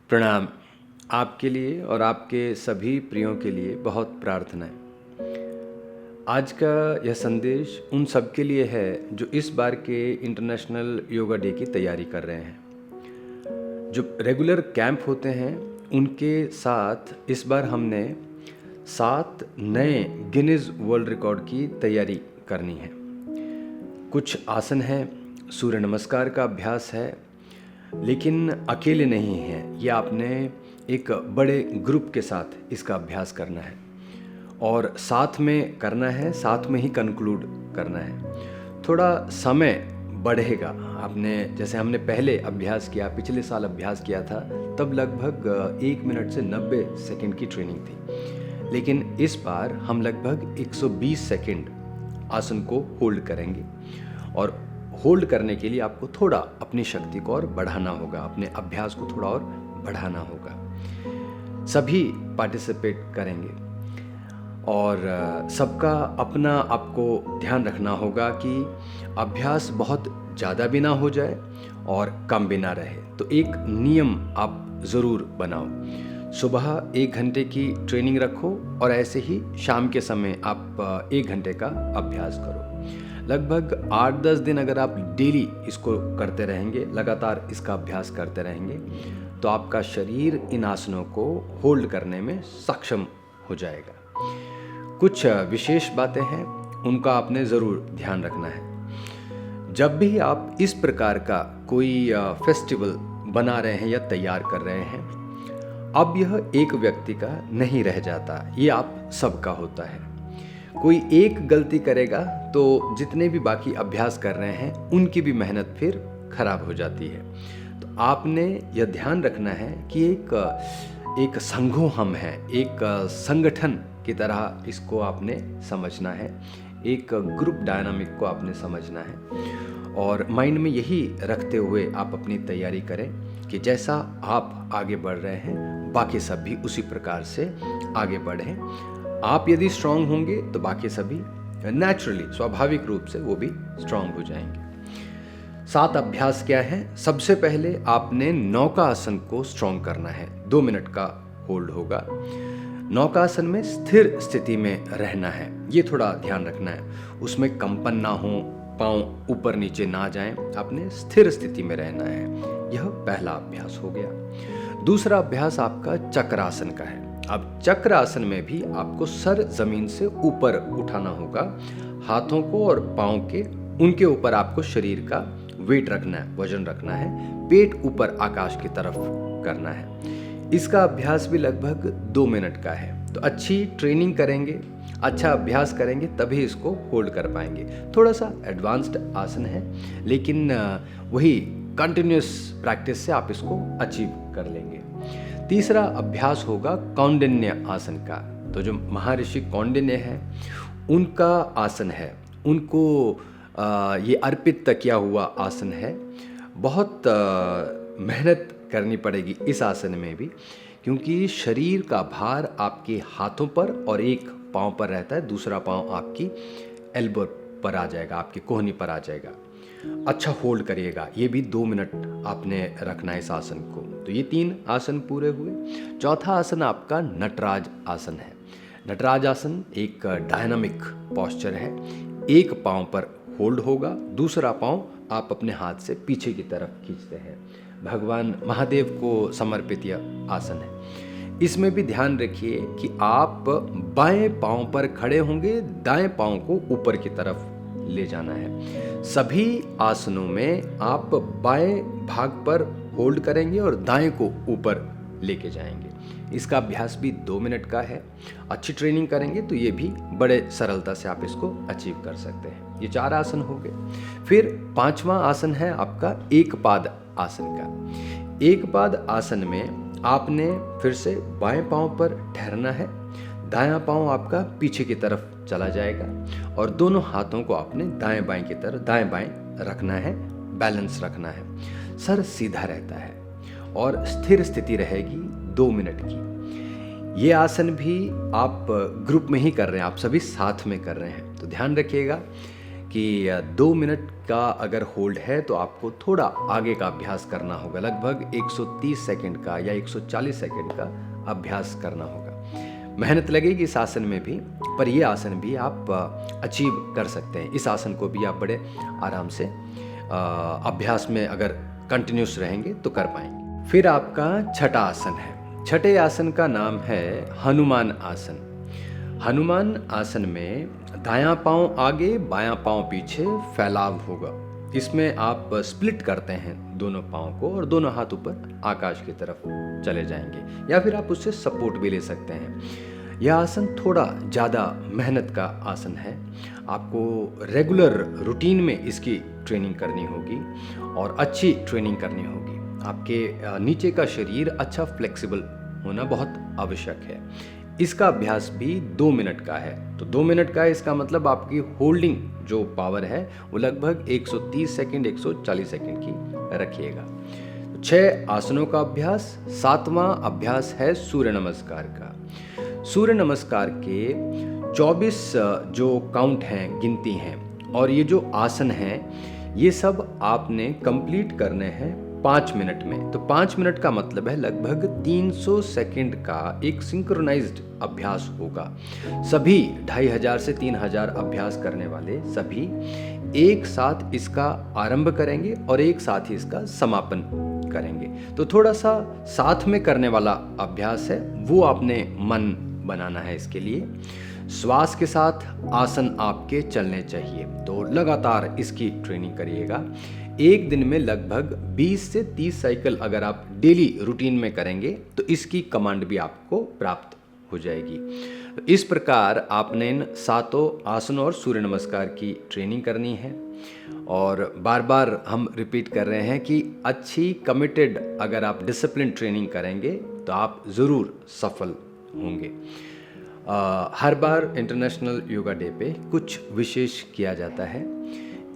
प्रणाम। आपके लिए और आपके सभी प्रियों के लिए बहुत प्रार्थना है। आज का यह संदेश उन सब के लिए है जो इस बार के इंटरनेशनल योगा डे की तैयारी कर रहे हैं। जो रेगुलर कैंप होते हैं उनके साथ इस बार हमने 7 नए गिनीज वर्ल्ड रिकॉर्ड की तैयारी करनी है। कुछ आसन हैं, सूर्य नमस्कार का अभ्यास है, लेकिन अकेले नहीं है। ये आपने एक बड़े ग्रुप के साथ इसका अभ्यास करना है और साथ में करना है, साथ में ही कंक्लूड करना है। थोड़ा समय बढ़ेगा। आपने जैसे हमने पहले अभ्यास किया, पिछले साल अभ्यास किया था, तब लगभग 1 मिनट से 90 सेकंड की ट्रेनिंग थी, लेकिन इस बार हम लगभग 120 सेकंड आसन को होल्ड करेंगे। और होल्ड करने के लिए आपको थोड़ा अपनी शक्ति को और बढ़ाना होगा, अपने अभ्यास को थोड़ा और बढ़ाना होगा। सभी पार्टिसिपेट करेंगे और सबका अपना आपको ध्यान रखना होगा कि अभ्यास बहुत ज़्यादा भी ना हो जाए और कम भी ना रहे। तो एक नियम आप ज़रूर बनाओ। सुबह 1 घंटे की ट्रेनिंग रखो और ऐसे ही शाम के समय आप 1 घंटे का अभ्यास करो। लगभग 8-10 दिन अगर आप डेली इसको करते रहेंगे, लगातार इसका अभ्यास करते रहेंगे, तो आपका शरीर इन आसनों को होल्ड करने में सक्षम हो जाएगा। कुछ विशेष बातें हैं, उनका आपने ज़रूर ध्यान रखना है। जब भी आप इस प्रकार का कोई फेस्टिवल बना रहे हैं या तैयार कर रहे हैं, अब यह एक व्यक्ति का नहीं रह जाता, ये आप सबका होता है। कोई एक गलती करेगा तो जितने भी बाकी अभ्यास कर रहे हैं उनकी भी मेहनत फिर खराब हो जाती है। तो आपने यह ध्यान रखना है कि एक संघो हम हैं, एक संगठन की तरह इसको आपने समझना है, एक ग्रुप डायनामिक को आपने समझना है। और माइंड में यही रखते हुए आप अपनी तैयारी करें कि जैसा आप आगे बढ़ रहे हैं बाकी सब भी उसी प्रकार से आगे बढ़ें। आप यदि स्ट्रांग होंगे तो बाकी सभी नेचुरली, स्वाभाविक रूप से वो भी स्ट्रांग हो जाएंगे। 7 अभ्यास क्या है? सबसे पहले आपने नौकासन को स्ट्रांग करना है। 2 मिनट का होल्ड होगा। नौकासन में स्थिर स्थिति में रहना है, ये थोड़ा ध्यान रखना है। उसमें कंपन ना हो, पांव ऊपर नीचे ना जाएं, आपने स्थिर स्थिति में रहना है। यह पहला अभ्यास हो गया। दूसरा अभ्यास आपका चक्रासन का है। अब चक्र आसन में भी आपको सर जमीन से ऊपर उठाना होगा। हाथों को और पांव के उनके ऊपर आपको शरीर का वेट रखना है, वजन रखना है। पेट ऊपर आकाश की तरफ करना है। इसका अभ्यास भी लगभग 2 मिनट का है। तो अच्छी ट्रेनिंग करेंगे, अच्छा अभ्यास करेंगे, तभी इसको होल्ड कर पाएंगे। थोड़ा सा एडवांस्ड आसन है, लेकिन वही कंटिन्यूस प्रैक्टिस से आप इसको अचीव कर लेंगे। तीसरा अभ्यास होगा कौंडिन्य आसन का। तो जो महर्षि कौंडिन्य है उनका आसन है, उनको ये अर्पित किया हुआ आसन है। बहुत मेहनत करनी पड़ेगी इस आसन में भी, क्योंकि शरीर का भार आपके हाथों पर और एक पाँव पर रहता है, दूसरा पाँव आपकी एल्बो पर आ जाएगा, आपकी कोहनी पर आ जाएगा। अच्छा होल्ड करिएगा। ये भी 2 मिनट आपने रखना है इस आसन को। तो ये 3 आसन पूरे हुए। चौथा आसन आपका नटराज आसन है। नटराज आसन एक डायनामिक पोस्चर है। एक पाँव पर होल्ड होगा, दूसरा पाँव आप अपने हाथ से पीछे की तरफ खींचते हैं। भगवान महादेव को समर्पित यह आसन है। इसमें भी ध्यान रखिए कि आप बाएं पाँव पर खड़े होंगे, दाएं पाँव को ऊपर की तरफ ले जाना है। सभी आसनों में आप बाएं भाग पर होल्ड करेंगे और दाएं को ऊपर लेके जाएंगे। इसका अभ्यास भी 2 मिनट का है। अच्छी ट्रेनिंग करेंगे तो ये भी बड़े सरलता से आप इसको अचीव कर सकते हैं। ये 4 आसन हो गए। फिर 5वां आसन है आपका एक पाद आसन का। एक पाद आसन में आपने फिर से बाएं पाँव पर ठहरना है, दायां पाँव आपका पीछे की तरफ चला जाएगा और दोनों हाथों को आपने दाएं बाएं की तरफ दाएं बाएं रखना है, बैलेंस रखना है। सर सीधा रहता है और स्थिर स्थिति रहेगी 2 मिनट की। ये आसन भी आप ग्रुप में ही कर रहे हैं, आप सभी साथ में कर रहे हैं। तो ध्यान रखिएगा कि 2 मिनट का अगर होल्ड है तो आपको थोड़ा आगे का अभ्यास करना होगा, लगभग 130 सेकंड का या 140 सेकंड का अभ्यास करना होगा। मेहनत लगेगी इस आसन में भी, पर ये आसन भी आप अचीव कर सकते हैं। इस आसन को भी आप बड़े आराम से अभ्यास में अगर कंटिन्यूस रहेंगे तो कर पाएंगे। फिर आपका छठा आसन है। छठे आसन का नाम है हनुमान आसन। हनुमान आसन में दायां पांव आगे बायां पांव पीछे फैलाव होगा। इसमें आप स्प्लिट करते हैं दोनों पांव को और दोनों हाथ ऊपर आकाश की तरफ चले जाएंगे, या फिर आप उससे सपोर्ट भी ले सकते हैं। यह आसन थोड़ा ज़्यादा मेहनत का आसन है। आपको रेगुलर रूटीन में इसकी ट्रेनिंग करनी होगी और अच्छी ट्रेनिंग करनी होगी। आपके नीचे का शरीर अच्छा फ्लेक्सिबल होना बहुत आवश्यक है। इसका अभ्यास भी 2 मिनट का है। तो 2 मिनट का है, इसका मतलब आपकी होल्डिंग जो पावर है वो लगभग 130 सेकंड 140 सेकंड की रखिएगा। तो 6 आसनों का अभ्यास। 7वां अभ्यास है सूर्य नमस्कार का। सूर्य नमस्कार के 24 जो काउंट हैं, गिनती हैं, और ये जो आसन हैं ये सब आपने कंप्लीट करने हैं 5 मिनट में। तो 5 मिनट का मतलब है लगभग 300 सेकंड का एक सिंक्रोनाइज्ड अभ्यास होगा। सभी 2500 से 3000 अभ्यास करने वाले सभी एक साथ इसका आरंभ करेंगे और एक साथ ही इसका समापन करेंगे। तो थोड़ा सा साथ में करने वाला अभ्यास है, वो आपने मन बनाना है। इसके लिए श्वास के साथ आसन आपके चलने चाहिए। तो लगातार इसकी ट्रेनिंग करिएगा। एक दिन में लगभग 20 से 30 साइकिल अगर आप डेली रूटीन में करेंगे तो इसकी कमांड भी आपको प्राप्त हो जाएगी। तो इस प्रकार आपने इन 7 आसनों और सूर्य नमस्कार की ट्रेनिंग करनी है। और बार बार हम रिपीट कर रहे हैं कि अच्छी कमिटेड अगर आप डिसिप्लिन ट्रेनिंग करेंगे तो आप ज़रूर सफल होंगे। हर बार इंटरनेशनल योगा डे पे कुछ विशेष किया जाता है।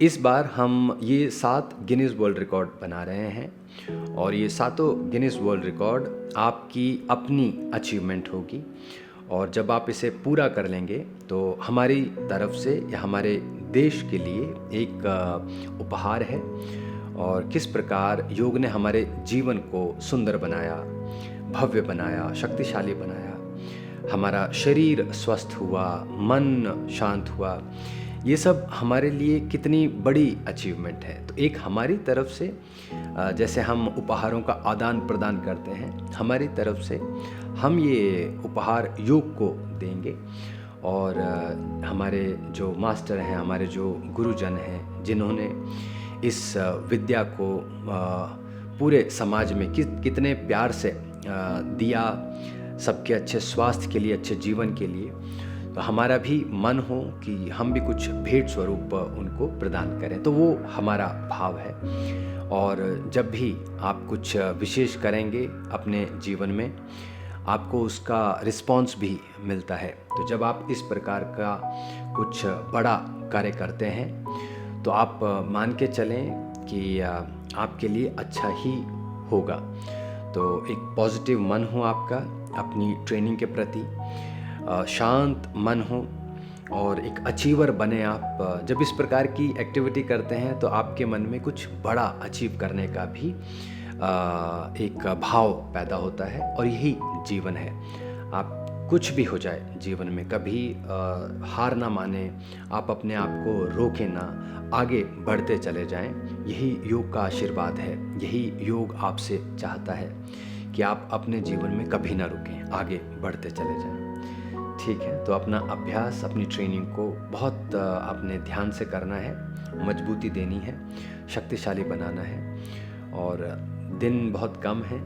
इस बार हम ये 7 गिनीज वर्ल्ड रिकॉर्ड बना रहे हैं और ये 7 गिनीज वर्ल्ड रिकॉर्ड आपकी अपनी अचीवमेंट होगी। और जब आप इसे पूरा कर लेंगे तो हमारी तरफ से या हमारे देश के लिए एक उपहार है। और किस प्रकार योग ने हमारे जीवन को सुंदर बनाया, भव्य बनाया, शक्तिशाली बनाया, हमारा शरीर स्वस्थ हुआ, मन शांत हुआ, ये सब हमारे लिए कितनी बड़ी अचीवमेंट है। तो एक हमारी तरफ से जैसे हम उपहारों का आदान प्रदान करते हैं, हमारी तरफ से हम ये उपहार योग को देंगे। और हमारे जो मास्टर हैं, हमारे जो गुरुजन हैं, जिन्होंने इस विद्या को पूरे समाज में कितने प्यार से दिया, सबके अच्छे स्वास्थ्य के लिए, अच्छे जीवन के लिए, तो हमारा भी मन हो कि हम भी कुछ भेंट स्वरूप उनको प्रदान करें। तो वो हमारा भाव है। और जब भी आप कुछ विशेष करेंगे अपने जीवन में, आपको उसका रिस्पॉन्स भी मिलता है। तो जब आप इस प्रकार का कुछ बड़ा कार्य करते हैं तो आप मान के चलें कि आपके लिए अच्छा ही होगा। तो एक पॉजिटिव मन हो आपका अपनी ट्रेनिंग के प्रति, शांत मन हो और एक अचीवर बने आप। जब इस प्रकार की एक्टिविटी करते हैं तो आपके मन में कुछ बड़ा अचीव करने का भी एक भाव पैदा होता है। और यही जीवन है। आप कुछ भी हो जाए जीवन में, कभी हार ना माने, आप अपने आप को रोकें ना, आगे बढ़ते चले जाएं। यही योग का आशीर्वाद है। यही योग आपसे चाहता है कि आप अपने जीवन में कभी ना रुकें, आगे बढ़ते चले जाएं। ठीक है, तो अपना अभ्यास, अपनी ट्रेनिंग को बहुत अपने ध्यान से करना है, मजबूती देनी है, शक्तिशाली बनाना है। और दिन बहुत कम है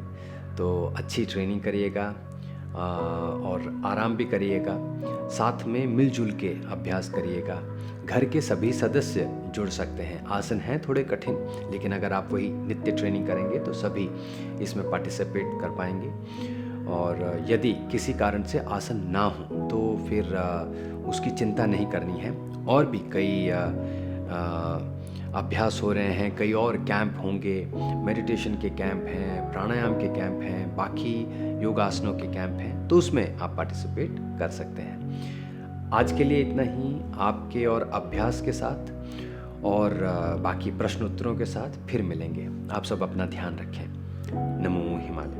तो अच्छी ट्रेनिंग करिएगा और आराम भी करिएगा। साथ में मिलजुल के अभ्यास करिएगा। घर के सभी सदस्य जुड़ सकते हैं। आसन हैं थोड़े कठिन, लेकिन अगर आप वही नित्य ट्रेनिंग करेंगे तो सभी इसमें पार्टिसिपेट कर पाएंगे। और यदि किसी कारण से आसन ना हो तो फिर उसकी चिंता नहीं करनी है। और भी कई अभ्यास हो रहे हैं, कई और कैंप होंगे, मेडिटेशन के कैंप हैं, प्राणायाम के कैंप हैं, बाकी योगासनों के कैंप हैं, तो उसमें आप पार्टिसिपेट कर सकते हैं। आज के लिए इतना ही। आपके और अभ्यास के साथ और बाकी प्रश्न उत्तरों के साथ फिर मिलेंगे। आप सब अपना ध्यान रखें। नमो हिमालय।